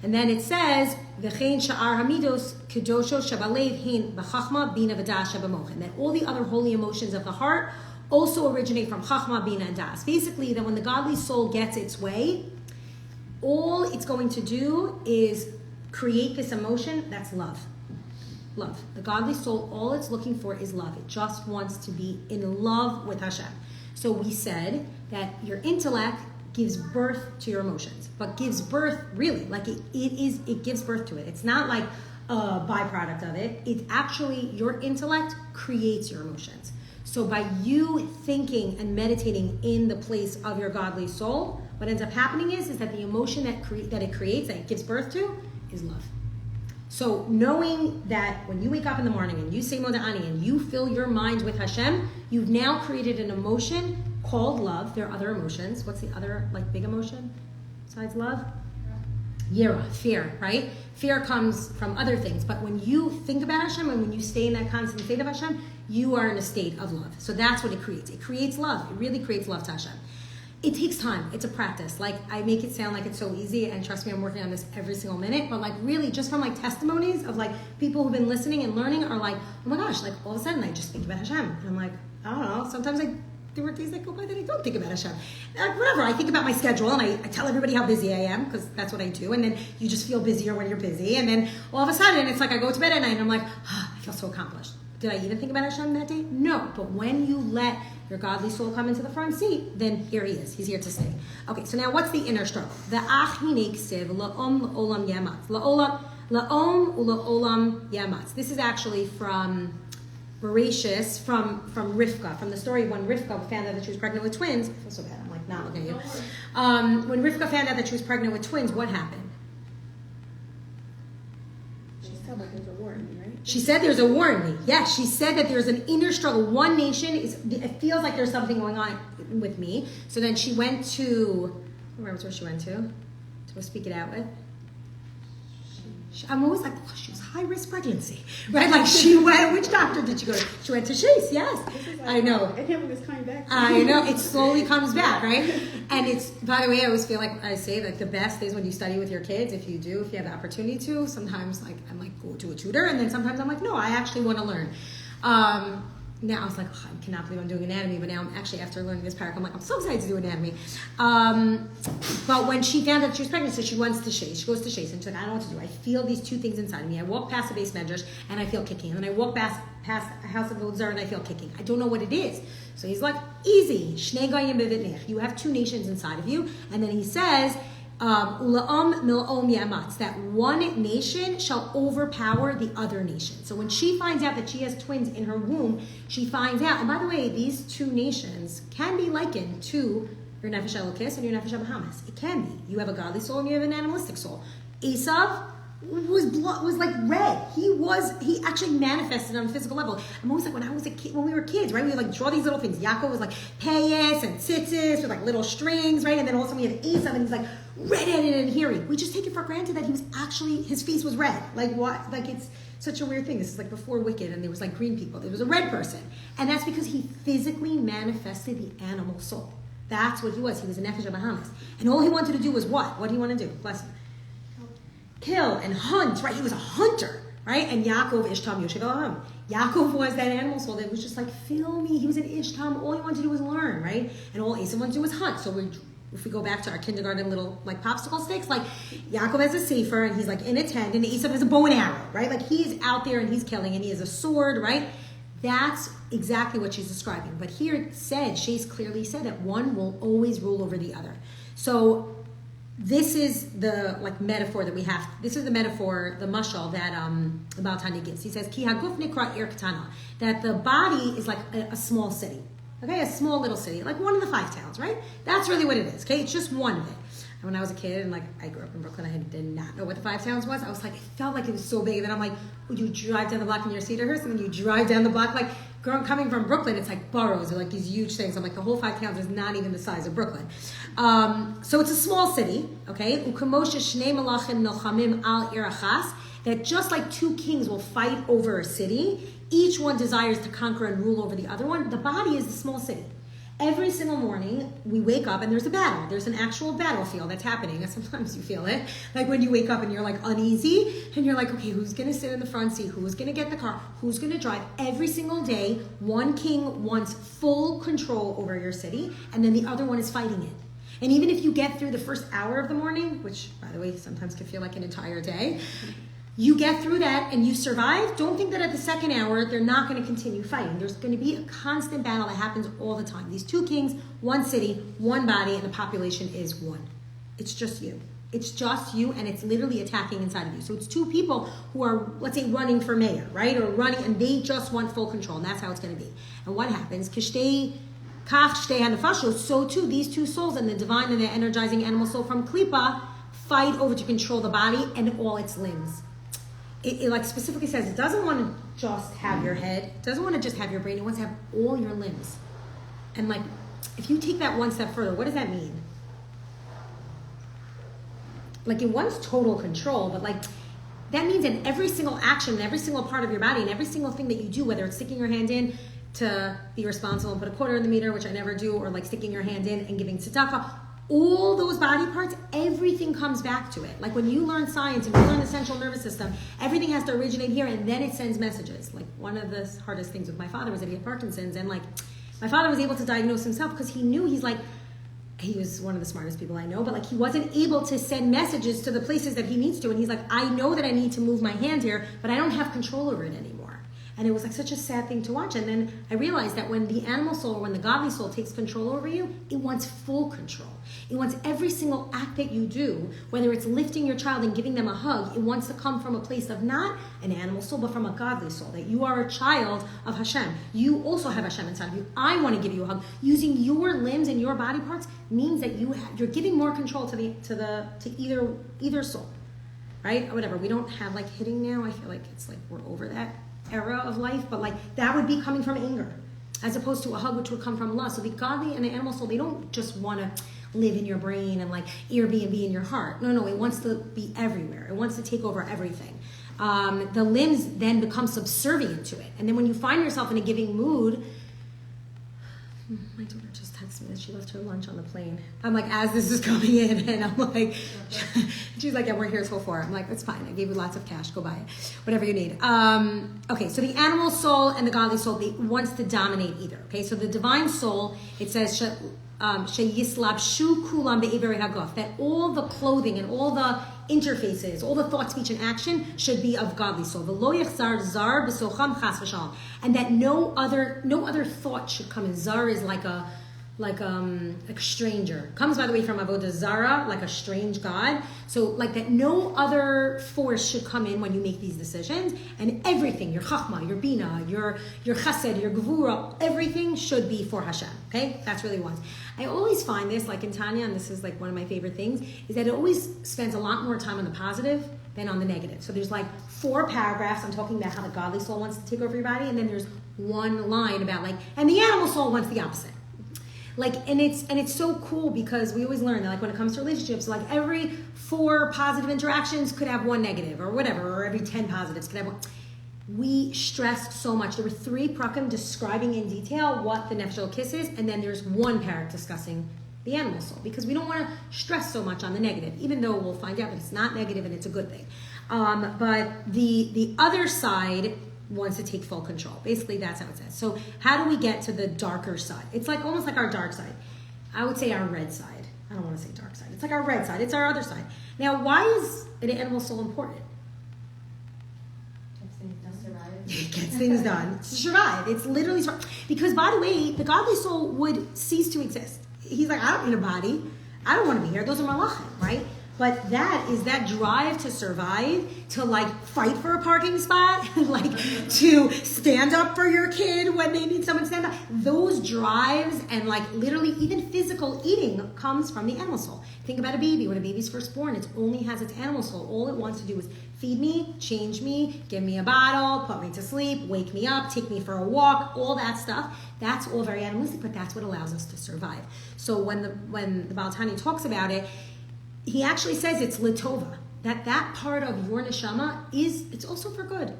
And then it says, "V'chein sha'ar hamidos kedosho shabalev hein b'chachma bina v'das shabamoch," and that all the other holy emotions of the heart also originate from chachma, bina, and das. Basically, that when the godly soul gets its way, all it's going to do is create this emotion that's love. Love. The godly soul, all it's looking for is love. It just wants to be in love with Hashem. So we said that your intellect gives birth to your emotions, but gives birth really, like it gives birth to it. It's not like a byproduct of it. It's actually your intellect creates your emotions. So by you thinking and meditating in the place of your godly soul, what ends up happening is that the emotion that it creates, that it gives birth to, is love. So knowing that when you wake up in the morning and you say Moda'ani and you fill your mind with Hashem, you've now created an emotion called love. There are other emotions. What's the other like big emotion besides love? Yira, fear, right? Fear comes from other things. But when you think about Hashem and when you stay in that constant state of Hashem, you are in a state of love. So that's what it creates. It creates love. It really creates love to Hashem. It takes time. It's a practice. Like, I make it sound like it's so easy, and trust me, I'm working on this every single minute. But like, really, just from like testimonies of like people who've been listening and learning are like, oh my gosh, like all of a sudden I just think about Hashem. And I'm like, I don't know. Sometimes there were days that go by that I don't think about Hashem. Whatever, I think about my schedule and I tell everybody how busy I am because that's what I do. And then you just feel busier when you're busy. And then all of a sudden it's like I go to bed at night and I'm like, I feel so accomplished. Did I even think about Hashem that day? No. But when you let your godly soul come into the front seat, then here he is. He's here to stay. Okay, so now what's the inner struggle? The ach hinek siv la'om la'olam yamatz. La'om ula'olam yamatz. This is actually from Bereshis, from Rivka, from the story when Rivka found out that she was pregnant with twins. I feel so bad. I'm like, not looking at you. When Rivka found out that she was pregnant with twins, what happened? She said there's a war in me. Yes, she said that there's an inner struggle. One nation it feels like there's something going on with me. So then she went to, I remember where she went to speak it out with. I'm always like, oh, she was high risk pregnancy, right? Like she went, which doctor did she go to? She went to Chase, yes. Like, I know. I can't believe it's coming back. I know, it slowly comes back, right? And it's, by the way, I always feel like I say that the best is when you study with your kids, if you have the opportunity to. Sometimes like I'm like, go to a tutor, and then sometimes I'm like, no, I actually want to learn. Now I was like, oh, I cannot believe I'm doing anatomy, but now I'm actually, after learning this paragraph, I'm like, I'm so excited to do anatomy. But when she found out she was pregnant, so she went to Chase. She goes to Chase and she's like, I don't know what to do. I feel these two things inside of me. I walk past the base medrash and I feel kicking. And then I walk past a house of Elazar and I feel kicking. I don't know what it is. So he's like, easy. Shnei goyim b'vitnech. You have two nations inside of you. And then he says, Ula'om mil'om yamatz, that one nation shall overpower the other nation. So when she finds out that she has twins in her womb, she finds out, and by the way, these two nations can be likened to your nefesh elokis and your nefesh abahamis. It can be. You have a godly soul and you have an animalistic soul. Esav was like red. He actually manifested on a physical level. I'm always like, when I was a kid, when we were kids, right? We would like draw these little things. Yaakov was like payas and tzitzis with like little strings, right? And then also we have Esav and he's like red-headed and hairy. We just take it for granted that he was actually, his face was red. Like what? Like it's such a weird thing. This is like before Wicked and there was like green people. There was a red person. And that's because he physically manifested the animal soul. That's what he was. He was a nefesh abahamis. And all he wanted to do was what? What did he want to do? Bless him. Kill and hunt, right? He was a hunter, right? And Yaakov Ishtam Yoshev Elohim. Yaakov was that animal soul that was just like, fill me. He was an Ishtam. All he wanted to do was learn, right? And all Esav wanted to do was hunt. So if we go back to our kindergarten little like popsicle sticks, like Yaakov has a sefer and he's like in a tent, and Esav has a bow and arrow, right? Like he's out there and he's killing, and he has a sword, right? That's exactly what she's describing. But here it said, she's clearly said that one will always rule over the other. So this is the like metaphor that we have. This is the metaphor, the mashal that about Tanya gives. He says, Ki haguf nikra ir katana, that the body is like a small city. Okay, a small little city, like one of the 5 towns, right? That's really what it is, okay? It's just one of it. And when I was a kid, and like I grew up in Brooklyn, I did not know what the 5 towns was. I was like, it felt like it was so big. And then I'm like, would you drive down the block in your Cedarhurst? And then you drive down the block, like coming from Brooklyn, it's like boroughs or like these huge things. I'm like, the whole 5 towns is not even the size of Brooklyn. So it's a small city, okay? That just like 2 kings will fight over a city, each one desires to conquer and rule over the other one. The body is the small city. Every single morning, we wake up and there's a battle. There's an actual battlefield that's happening. And sometimes you feel it. Like when you wake up and you're like uneasy and you're like, okay, who's going to sit in the front seat? Who's going to get in the car? Who's going to drive? Every single day, one king wants full control over your city, and then the other one is fighting it. And even if you get through the first hour of the morning, which, by the way, sometimes can feel like an entire day, you get through that and you survive, don't think that at the second hour they're not going to continue fighting. There's going to be a constant battle that happens all the time. These 2 kings, 1 city, 1 body, and the population is 1. It's just you. It's just you, and it's literally attacking inside of you. So it's 2 people who are, let's say, running for mayor, right? Or running, and they just want full control, and that's how it's going to be. And what happens? So too, these 2 souls, and the divine and the energizing animal soul from Klippa, fight over to control the body and all its limbs. It like specifically says it doesn't want to just have your head, it doesn't want to just have your brain, it wants to have all your limbs. And like, if you take that one step further, what does that mean? Like it wants total control, but like that means in every single action, in every single part of your body, and every single thing that you do, whether it's sticking your hand in to be responsible and put a quarter in the meter, which I never do, or like sticking your hand in and giving tzedakah, all those body parts, everything comes back to it. Like when you learn science and you learn the central nervous system, everything has to originate here and then it sends messages. Like one of the hardest things with my father was that he had Parkinson's, and like my father was able to diagnose himself because he knew he was one of the smartest people I know, but like he wasn't able to send messages to the places that he needs to. And he's like, I know that I need to move my hand here, but I don't have control over it anymore. And it was like such a sad thing to watch. And then I realized that when the animal soul, or when the godly soul takes control over you, it wants full control. It wants every single act that you do, whether it's lifting your child and giving them a hug, it wants to come from a place of not an animal soul, but from a godly soul, that you are a child of Hashem. You also have Hashem inside of you. I want to give you a hug. Using your limbs and your body parts means that you're giving more control to either soul, right? Whatever. We don't have like hitting now. I feel like it's like we're over that era of life, but like that would be coming from anger, as opposed to a hug which would come from love. So the godly and the animal soul, they don't just want to live in your brain and like Airbnb in your heart. No, it wants to be everywhere. It wants to take over everything. The limbs then become subservient to it. And then when you find yourself in a giving mood, my daughter just texted me that she left her lunch on the plane. I'm like, as this is coming in, and I'm like, she's like, yeah, we're here till 4. I'm like, that's fine. I gave you lots of cash. Go buy it. Whatever you need. Okay, so the animal soul and the godly soul, they wants to dominate either. Okay, so the divine soul, it says, that all the clothing and all the interfaces, all the thought, speech, and action should be of godly soul. And that no other thought should come in. Zar is like a stranger. Comes, by the way, from Avodah Zara, like a strange god. So like that no other force should come in when you make these decisions. And everything, your chachma, your bina, your chesed, your gevura, everything should be for Hashem. Okay? That's really what. I always find this, like in Tanya, and this is like one of my favorite things, is that it always spends a lot more time on the positive than on the negative. So there's like 4 paragraphs I'm talking about how the godly soul wants to take over your body, and then there's 1 line about like, and the animal soul wants the opposite. Like, and it's so cool because we always learn that like when it comes to relationships, like every 4 positive interactions could have 1 negative or whatever, or every 10 positives could have 1. We stressed so much. There were 3 prakim describing in detail what the nefesh kiss is, and then there's 1 parak discussing the animal soul, because we don't want to stress so much on the negative, even though we'll find out that it's not negative and it's a good thing. But the other side wants to take full control. Basically, that's how it says. So how do we get to the darker side? It's like almost like our dark side. I would say our red side. I don't want to say dark side. It's like our red side. It's our other side. Now, why is an animal soul important? It gets things done to survive. It's literally because, by the way, the godly soul would cease to exist. He's like, I don't need a body. I don't want to be here. Those are malachim, right? But that is that drive to survive, to like fight for a parking spot, like to stand up for your kid when they need someone to stand up. Those drives and like literally even physical eating comes from the animal soul. Think about a baby. When a baby's first born, it only has its animal soul. All it wants to do is feed me, change me, give me a bottle, put me to sleep, wake me up, take me for a walk, all that stuff. That's all very animalistic, but that's what allows us to survive. So when the Baal Tanya talks about it, he actually says it's litova. That part of your neshama it's also for good.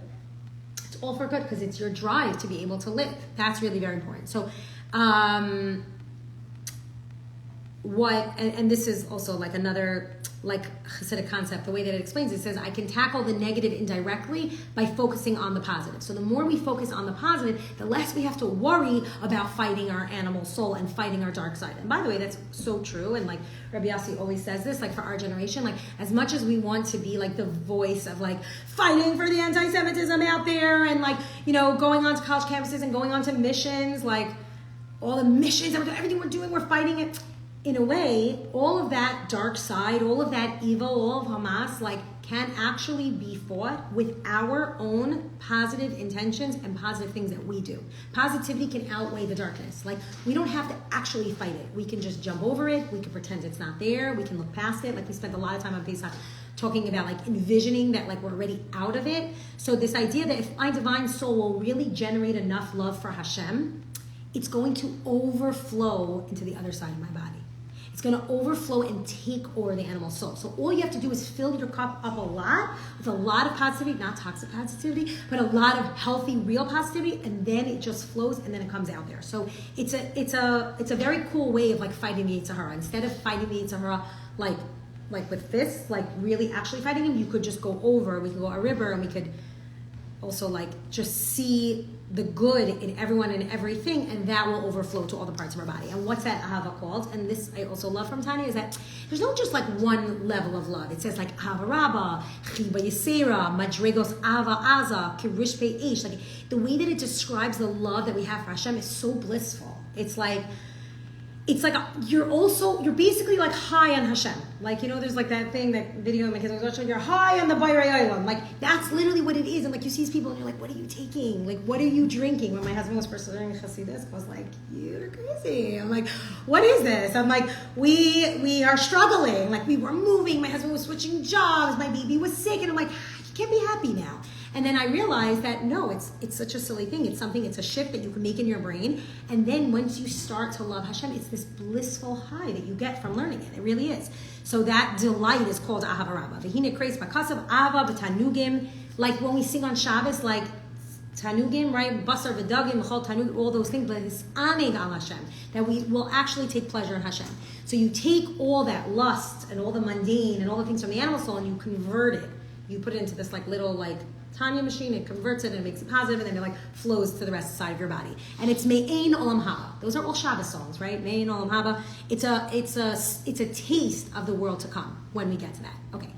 It's all for good because it's your drive to be able to live. That's really very important. So and this is also like another like Hasidic concept, the way that it explains it says, I can tackle the negative indirectly by focusing on the positive. So the more we focus on the positive, the less we have to worry about fighting our animal soul and fighting our dark side. And by the way, that's so true. And like Rabbi Yossi always says this, like for our generation, like as much as we want to be like the voice of like fighting for the anti-Semitism out there and like, you know, going on to college campuses and going on to missions, like all the missions, everything we're doing, we're fighting it. In a way, all of that dark side, all of that evil, all of Hamas, like can actually be fought with our own positive intentions and positive things that we do. Positivity can outweigh the darkness. Like we don't have to actually fight it. We can just jump over it. We can pretend it's not there. We can look past it. Like we spent a lot of time on Pesach talking about like envisioning that like we're already out of it. So this idea that if my divine soul will really generate enough love for Hashem, it's going to overflow into the other side of my body. It's going to overflow and take over the animal soul. So all you have to do is fill your cup up a lot with a lot of positivity, not toxic positivity, but a lot of healthy, real positivity, and then it just flows and then it comes out there. So it's a very cool way of like fighting the Yetzer Hara. Instead of fighting the Yetzer Hara like with fists, like really actually fighting him, you could just go over. We could go a river, and we could also like just see the good in everyone and everything, and that will overflow to all the parts of our body. And what's that ahava called? And this I also love from Tanya is that there's not just like one level of love. It says like ahava rabba, chiba yisera, madregos ava aza, kirish pe'ish. Like the way that it describes the love that we have for Hashem is so blissful. It's like you're basically like high on Hashem. Like, you know, there's like that thing, that video my kids was watching, you're high on the Bayrei Olam. Like, that's literally what it is. And like, you see these people and you're like, what are you taking? Like, what are you drinking? When my husband was first learning Chassidus, I was like, you're crazy. I'm like, what is this? I'm like, we are struggling. Like, we were moving. My husband was switching jobs. My baby was sick. And I'm like, you can't be happy now. And then I realized that no, it's such a silly thing. It's a shift that you can make in your brain. And then once you start to love Hashem, it's this blissful high that you get from learning it. It really is. So that delight is called Ahava Rabbah. V'hine kreis b'kasav Ava b'tanugim. Like when we sing on Shabbos, like tanugim, right? Basar v'dagim, chol tanug, all those things. But it's aneg al Hashem, that we will actually take pleasure in Hashem. So you take all that lust and all the mundane and all the things from the animal soul and you convert it. You put it into this like little like Tanya machine, it converts it and it makes it positive, and then it like flows to the rest of the side of your body. And it's Me'ein Olam Haba. Those are all Shabbos songs, right? Me'ein Olam Haba. It's a taste of the world to come when we get to that. Okay.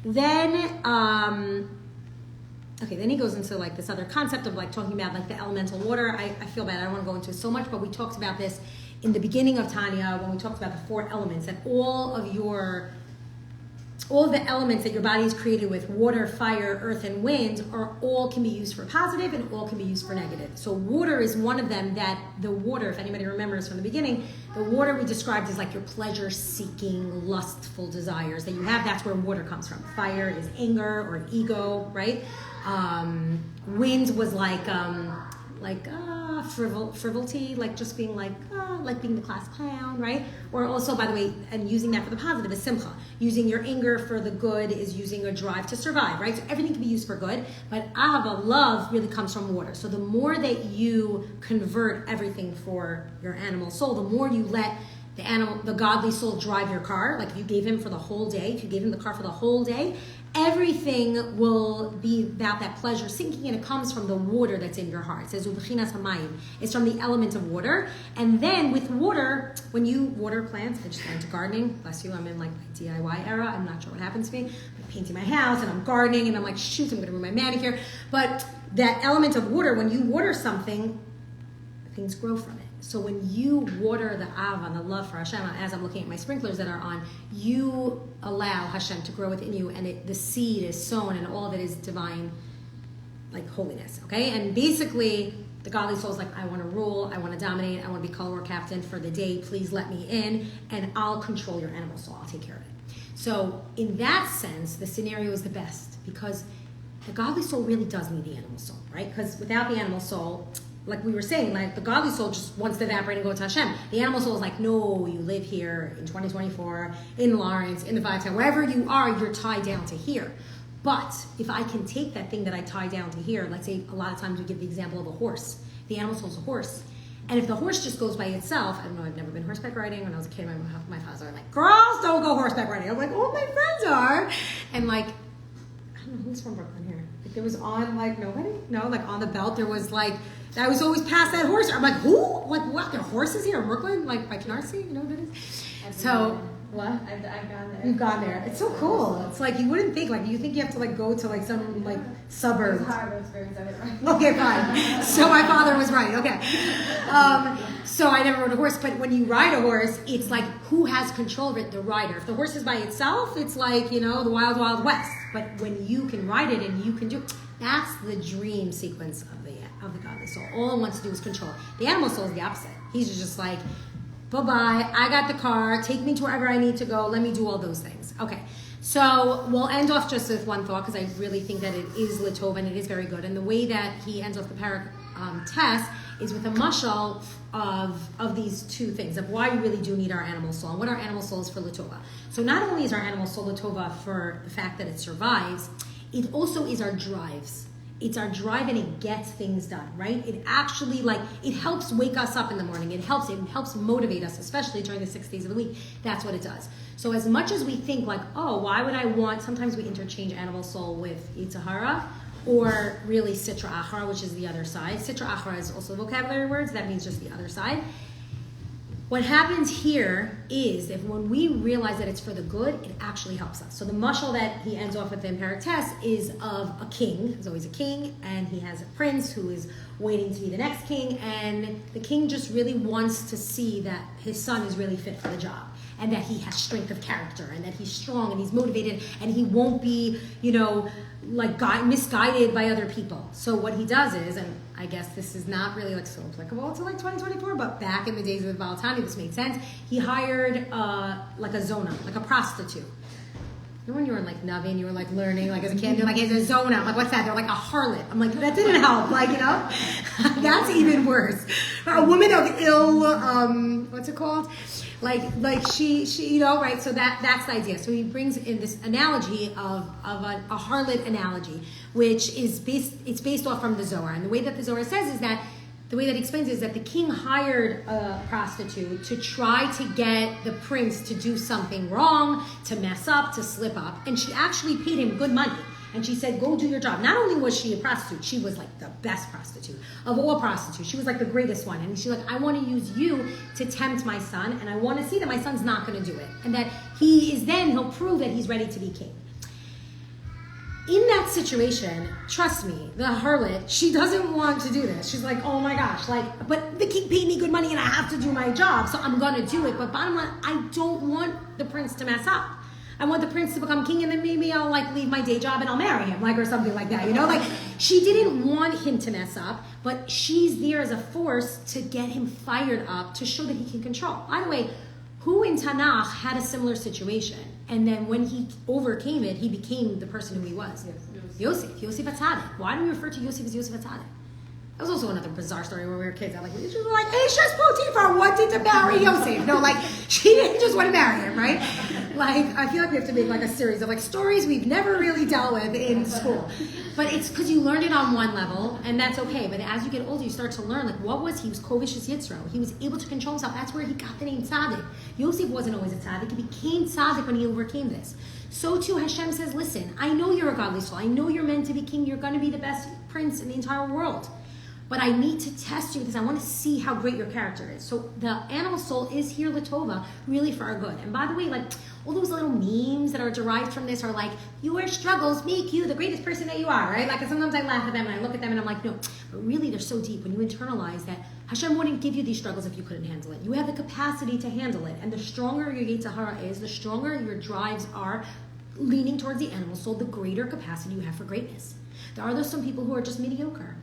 Then he goes into like this other concept of like talking about like the elemental water. I feel bad, I don't want to go into it so much, but we talked about this in the beginning of Tanya when we talked about the 4 elements, that all of the elements that your body is created with, water, fire, earth, and wind, all can be used for positive and all can be used for negative. So water is one of them. That the water, if anybody remembers from the beginning, the water we described as like your pleasure-seeking, lustful desires that you have. That's where water comes from. Fire is anger or ego, right? Wind was like frivolity, like just being like being the class clown, right? Or also, by the way, and using that for the positive is simcha. Using your anger for the good is using a drive to survive, right? So everything can be used for good, but ahava, love, really comes from water. So the more that you convert everything for your animal soul, the more you let the godly soul drive your car. Like if you gave him for the whole day, if you gave him the car for the whole day, everything will be about that pleasure sinking, and it comes from the water that's in your heart. It says, "U'b'chinas hamayim." It's from the element of water. And then with water, when you water plants, I just got into gardening. Bless you, I'm in like my DIY era. I'm not sure what happens to me. I'm painting my house and I'm gardening and I'm like, shoot, I'm going to ruin my manicure. But that element of water, when you water something, things grow from it. So when you water the Ava and the love for Hashem, as I'm looking at my sprinklers that are on, you allow Hashem to grow within you, and the seed is sown, and all of it is divine, like holiness, okay? And basically, the godly soul is like, I want to rule, I want to dominate, I want to be color war captain for the day, please let me in, and I'll control your animal soul, I'll take care of it. So in that sense, the scenario is the best, because the godly soul really does need the animal soul, right? Because without the animal soul, like we were saying, like the godly soul just wants to evaporate and go to Hashem. The animal soul is like, no, you live here in 2024, in Lawrence, in the 510, wherever you are, you're tied down to here. But if I can take that thing that I tie down to here, let's say a lot of times we give the example of a horse. The animal soul is a horse. And if the horse just goes by itself, I don't know, I've never been horseback riding. When I was a kid, my father was like, girls don't go horseback riding. I'm like, all my friends are. And like, I don't know, who's from Brooklyn here? Like there was on like, nobody? No, like on the belt, there was like, I was always past that horse. I'm like, who? Like, what? There are horses here in Brooklyn? Like, by Canarsie? You know what it is? So, what? I've gone there. You've gone there. It's so cool. It's like, you wouldn't think, like, you think you have to, like, go to, like, some, like, suburb. It was horrible experience. I went right. Okay, fine. So my father was right. Okay. So I never rode a horse. But when you ride a horse, it's like, who has control of it? The rider. If the horse is by itself, it's like, you know, the wild, wild west. But when you can ride it and you can do, that's the dream sequence of the godly soul. All it wants to do is control. The animal soul is the opposite. He's just like, bye-bye, I got the car, take me to wherever I need to go, let me do all those things. Okay, so we'll end off just with one thought, because I really think that it is Latov and it is very good. And the way that he ends off the parak test is with a mashal of these two things, of why we really do need our animal soul, and what our animal soul is for Latova. So not only is our animal soul Latova for the fact that it survives, it also is our drives. It's our drive, and it gets things done, right? It actually, like, it helps wake us up in the morning. It helps motivate us, especially during the 6 days of the week. That's what it does. So as much as we think like, oh, why would I want, sometimes we interchange animal soul with Yitzhahara, or really Sitra Achra, which is the other side. Sitra Achra is also vocabulary words. That means just the other side. What happens here is, if when we realize that it's for the good, it actually helps us. So the mashal that he ends off with in Parak Tes is of a king. There's always a king, and he has a prince who is waiting to be the next king, and the king just really wants to see that his son is really fit for the job, and that he has strength of character, and that he's strong, and he's motivated, and he won't be, you know, like misguided by other people. So what he does is, and I guess this is not really like so applicable to like 2024, but back in the days of Tanya, this made sense. He hired like a zona, like a prostitute. You know when you were in like Navi and you were like learning, like as a kid, you're like, it's a zona. I'm like, what's that? They're like a harlot. I'm like, that didn't help. Like, you know, that's even worse. A woman of ill, what's it called? Like she, you know, right? So that's the idea. So he brings in this analogy of a harlot analogy, which is based off from the Zohar. And the way that the Zohar says is that, the way that he explains it is that the king hired a prostitute to try to get the prince to do something wrong, to mess up, to slip up. And she actually paid him good money. And she said, go do your job. Not only was she a prostitute, she was like the best prostitute of all prostitutes. She was like the greatest one. And she's like, I want to use you to tempt my son, and I want to see that my son's not going to do it. And that he'll prove that he's ready to be king. In that situation, trust me, the harlot, she doesn't want to do this. She's like, oh my gosh, like, but the king paid me good money and I have to do my job, so I'm going to do it. But bottom line, I don't want the prince to mess up. I want the prince to become king, and then maybe I'll like leave my day job and I'll marry him, like, or something like that, you know? Like, she didn't want him to mess up, but she's there as a force to get him fired up, to show that he can control. By the way, who in Tanakh had a similar situation? And then when he overcame it, he became the person who he was. Yosef HaTzadik. Why do we refer to Yosef as Yosef HaTzadik? That was also another bizarre story when we were kids. We were like, Eshes Potiphar wanted to marry Yosef. No, like, she didn't just want to marry him, right? Like, I feel like we have to make like a series of like stories we've never really dealt with in school. But it's because you learned it on one level, and that's okay. But as you get older, you start to learn, like, what was he? He was Kovish's Yitzro. He was able to control himself. That's where he got the name Tzaddik. Yosef wasn't always a Tzaddik. He became Tzaddik when he overcame this. So too, Hashem says, listen, I know you're a godly soul. I know you're meant to be king. You're going to be the best prince in the entire world. But I need to test you because I want to see how great your character is. So the animal soul is here, Latova, really for our good. And by the way, like, all those little memes that are derived from this are like, your struggles make you the greatest person that you are, right? Like, sometimes I laugh at them and I look at them and I'm like, no. But really, they're so deep when you internalize that Hashem wouldn't give you these struggles if you couldn't handle it. You have the capacity to handle it. And the stronger your Yetzer Hara is, the stronger your drives are leaning towards the animal soul, the greater capacity you have for greatness. There are some people who are just mediocre.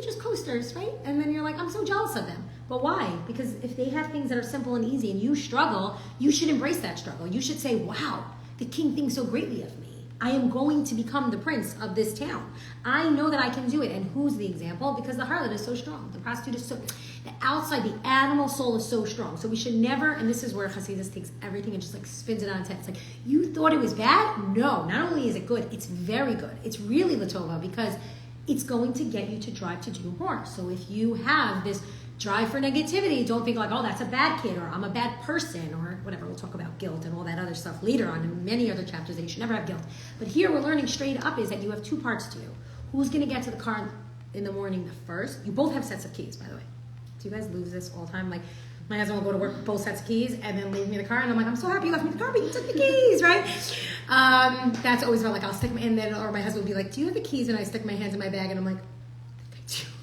Just coasters, right? And then you're like, I'm so jealous of them. But why? Because if they have things that are simple and easy and you struggle, you should embrace that struggle. You should say, wow, the king thinks so greatly of me. I am going to become the prince of this town. I know that I can do it. And who's the example? Because the harlot is so strong. The prostitute is so... The outside, the animal soul is so strong. So we should never... And this is where Hasidus takes everything and just like spins it on its head. It's like, you thought it was bad? No. Not only is it good, it's very good. It's really Latova because it's going to get you to drive to do more. So if you have this drive for negativity, don't think like, oh, that's a bad kid, or I'm a bad person, or whatever. We'll talk about guilt and all that other stuff later on in many other chapters that you should never have guilt. But here we're learning straight up is that you have two parts to you. Who's going to get to the car in the morning the first? You both have sets of keys, by the way. Do you guys lose this all the time? Like, my husband will go to work with both sets of keys and then leave me the car, and I'm like, I'm so happy you left me the car, but you took the keys, right? That's always felt like I'll stick my, and then, or my husband will be like, do you have the keys? And I stick my hands in my bag, and I'm like,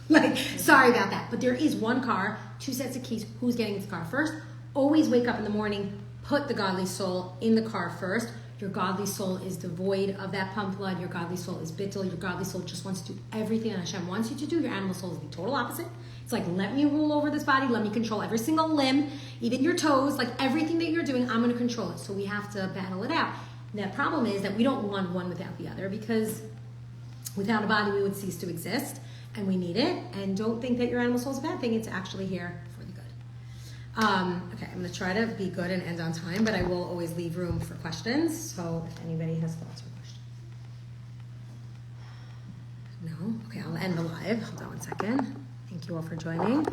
like, sorry about that. But there is one car, two sets of keys. Who's getting the car first? Always wake up in the morning, put the godly soul in the car first. Your godly soul is devoid of that pump blood. Your godly soul is bittul. Your godly soul just wants to do everything that Hashem wants you to do. Your animal soul is the total opposite. It's like, let me rule over this body. Let me control every single limb, even your toes. Like, everything that you're doing, I'm going to control it. So we have to battle it out. And the problem is that we don't want one without the other, because without a body, we would cease to exist. And we need it. And don't think that your animal soul is a bad thing. It's actually here for the good. Okay, I'm going to try to be good and end on time, but I will always leave room for questions. So if anybody has thoughts or questions. No? Okay, I'll end the live. Hold on one second. Thank you all for joining.